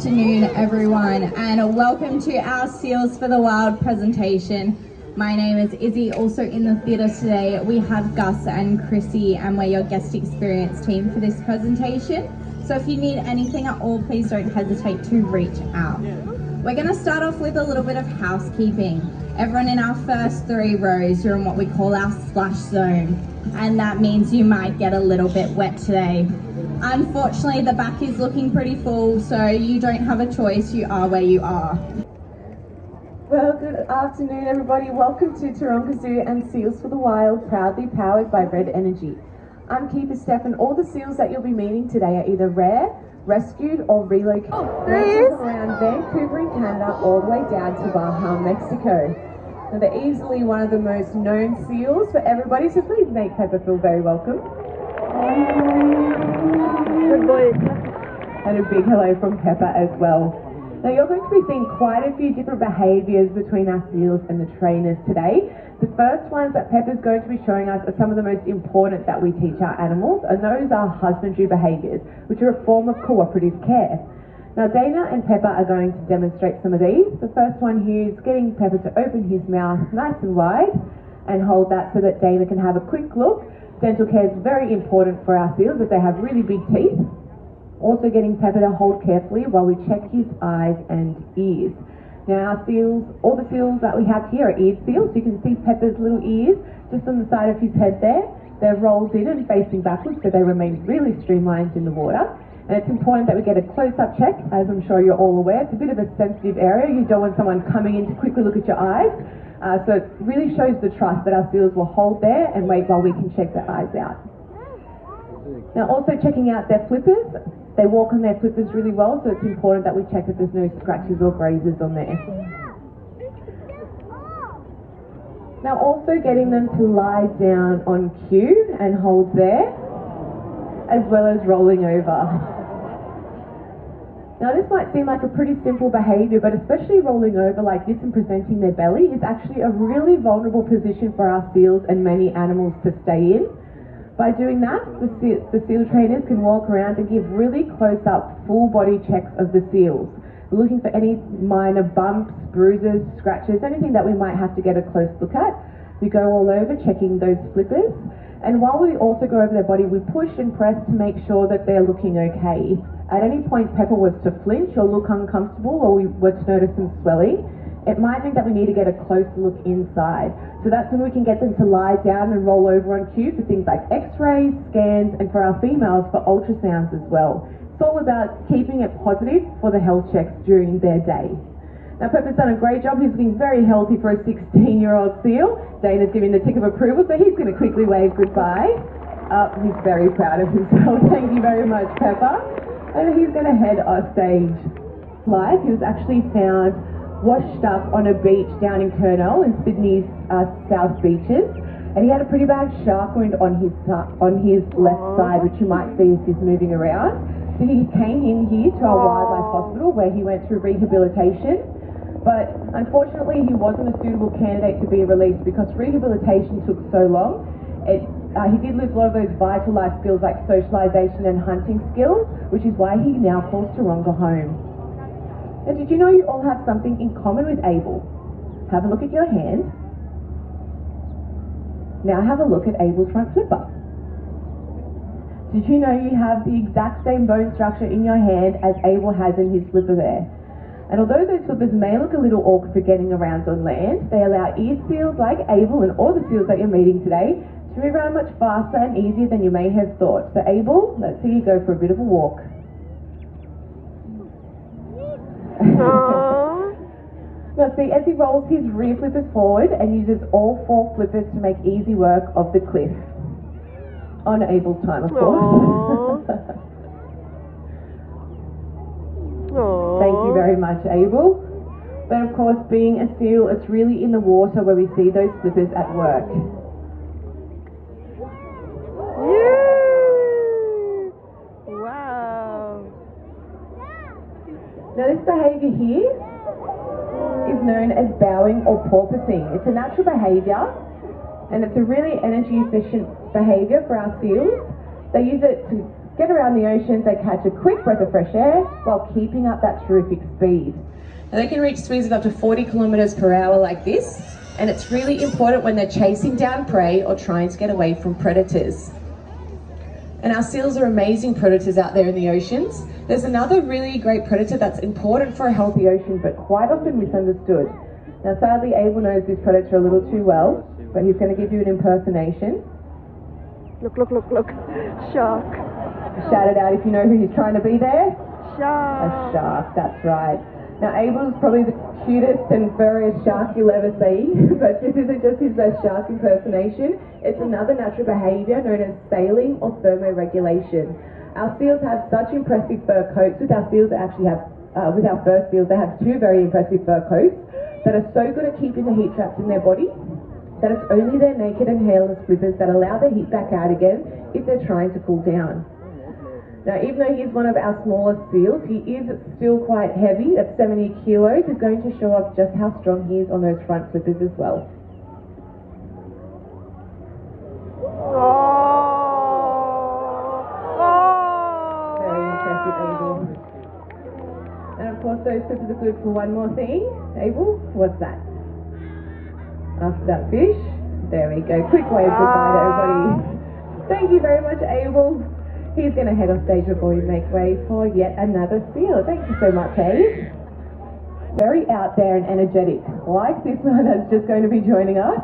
afternoon, everyone, and welcome to our Seals for the Wild presentation. My name is Izzy. Also in the theatre today, we have Gus and Chrissy, and we're your guest experience team for this presentation. So if you need anything at all, please don't hesitate to reach out. We're going to start off with a little bit of housekeeping. Everyone in our first 3 rows, you're in what we call our splash zone, and that means you might get a little bit wet today. Unfortunately, the back is looking pretty full, so you don't have a choice. You are where you are. Well, good afternoon, everybody. Welcome to Taronga Zoo and Seals for the Wild, proudly powered by Red Energy. I'm Keeper Steph, and all the seals that you'll be meeting today are either rare, rescued, or relocated. Ranging from around Vancouver in Canada all the way down to Baja, Mexico. Now, they're easily one of the most known seals for everybody, so please make Pepper feel very welcome. Good boy. And a big hello from Pepper as well. Now, you're going to be seeing quite a few different behaviours between our seals and the trainers today. The first ones that Pepper's going to be showing us are some of the most important that we teach our animals, and those are husbandry behaviours, which are a form of cooperative care. Now, Dana and Pepper are going to demonstrate some of these. The first one here is getting Pepper to open his mouth nice and wide and hold that so that Dana can have a quick look. Dental care is very important for our seals as they have really big teeth. Also getting Pepper to hold carefully while we check his eyes and ears. Now, our seals, all the seals that we have here are eared seals. You can see Pepper's little ears just on the side of his head there. They're rolled in and facing backwards, so they remain really streamlined in the water. And it's important that we get a close-up check, as I'm sure you're all aware. It's a bit of a sensitive area. You don't want someone coming in to quickly look at your eyes. So it really shows the trust that our seals will hold there and wait while we can check their eyes out. Now, also checking out their flippers. They walk on their flippers really well, so it's important that we check that there's no scratches or grazes on there. Now, also getting them to lie down on cue and hold there, as well as rolling over. Now, this might seem like a pretty simple behaviour, but especially rolling over like this and presenting their belly is actually a really vulnerable position for our seals and many animals to stay in. By doing that, the seal trainers can walk around and give really close-up, full-body checks of the seals, looking for any minor bumps, bruises, scratches, anything that we might have to get a close look at. We go all over checking those flippers, and while we also go over their body, we push and press to make sure that they're looking okay. At any point Pepper was to flinch or look uncomfortable, or we were to notice some swelling, it might mean that we need to get a close look inside. So that's when we can get them to lie down and roll over on cue for things like x-rays, scans, and for our females for ultrasounds as well. It's all about keeping it positive for the health checks during their day. Now, Pepper's done a great job. He's looking very healthy for a 16-year-old seal. Dana's giving the tick of approval, so he's going to quickly wave goodbye. He's very proud of himself. Thank you very much, Pepper. And he's going to head off stage. He was actually found washed up on a beach down in Kurnell in Sydney's South Beaches, and he had a pretty bad shark wound on his left side, which you might see as he's moving around. So he came in here to our wildlife hospital where he went through rehabilitation, but unfortunately he wasn't a suitable candidate to be released because rehabilitation took so long. He did lose a lot of those vital life skills like socialisation and hunting skills, which is why he now calls Taronga home. Now, did you know you all have something in common with Abel? Have a look at your hand. Now have a look at Abel's front flipper. Did you know you have the exact same bone structure in your hand as Abel has in his flipper there? And although those flippers may look a little awkward for getting around on land, they allow eared seals like Abel and all the seals that you're meeting today to move around much faster and easier than you may have thought. So Abel, let's see you go for a bit of a walk. Now see, as he rolls his rear flippers forward and uses all 4 flippers to make easy work of the cliff. On Abel's time, of course. Thank you very much, Abel. But of course, being a seal, it's really in the water where we see those flippers at work. Wow. Now this behaviour here is known as bowing or porpoising. It's a natural behaviour and it's a really energy efficient behaviour for our seals. They use it to get around the oceans, they catch a quick breath of fresh air while keeping up that terrific speed. Now they can reach speeds of up to 40 kilometers per hour like this, and it's really important when they're chasing down prey or trying to get away from predators. And our seals are amazing predators out there in the oceans. There's another really great predator that's important for a healthy ocean but quite often misunderstood. Now sadly Abel knows this predator a little too well, but he's going to give you an impersonation. Look, look, look, look. Shark. Shout it out if you know who he's trying to be there. Shark. A shark, that's right. Now Abel's probably the cutest and furriest shark you'll ever see, but this isn't just his best shark impersonation, it's another natural behaviour known as sailing or thermoregulation. Our seals have such impressive fur coats. With our seals, they actually have, with our fur seals, they have two very impressive fur coats that are so good at keeping the heat trapped in their body that it's only their naked and hairless flippers that allow the heat back out again if they're trying to cool down. Now, even though he's one of our smallest seals, he is still quite heavy, at 70 kilos. He's going to show off just how strong he is on those front flippers as well. Very impressive, Abel. And of course, those flippers are good for one more thing. Abel, what's that? After that fish, there we go. Quick wave goodbye to everybody. Thank you very much, Abel. He's going to head off stage before we make way for yet another seal. Thank you so much, Abe. Very out there and energetic, like this one that's just going to be joining us.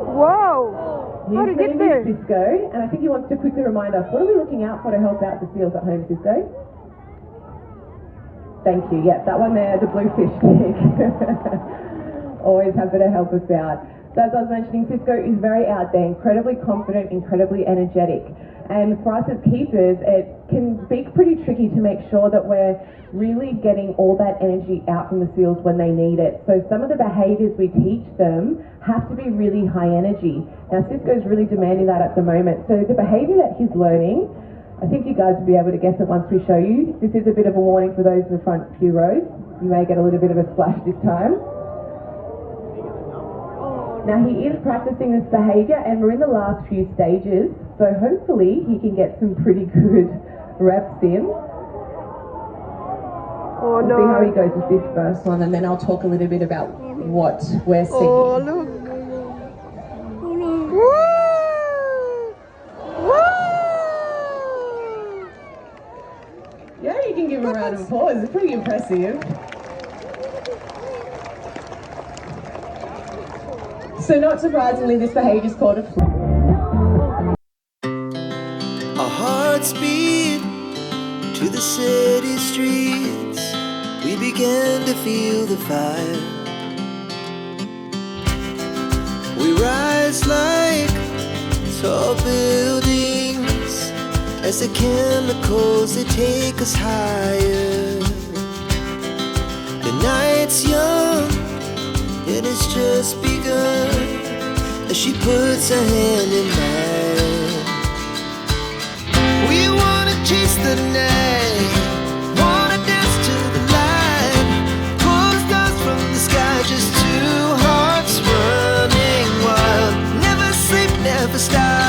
Whoa! How did he get there? Cisco, and I think he wants to quickly remind us, what are we looking out for to help out the seals at home, Cisco? Thank you. Yep, that one there, the blue fish stick. Always happy to help us out. So as I was mentioning, Cisco is very out there, incredibly confident, incredibly energetic. And for us as keepers, it can be pretty tricky to make sure that we're really getting all that energy out from the seals when they need it. So some of the behaviours we teach them have to be really high energy. Now Cisco's really demanding that at the moment. So the behaviour that he's learning, I think you guys will be able to guess it once we show you. This is a bit of a warning for those in the front few rows. You may get a little bit of a splash this time. Now he is practicing this behaviour and we're in the last few stages, so hopefully he can get some pretty good reps in. Oh no. We'll see how he goes with this first one and then I'll talk a little bit about what we're seeing. Oh look. Yeah, you can give him a round of applause, it's pretty impressive. So not surprisingly, this behaviour is called a flip. Our hearts beat to the city streets. We began to feel the fire. We rise like tall buildings as the chemicals, they take us higher. The night's young, it has just begun as she puts her hand in mine. We wanna chase the night, wanna dance to the light, pull the stars from the sky, just two hearts running wild. Never sleep, never stop.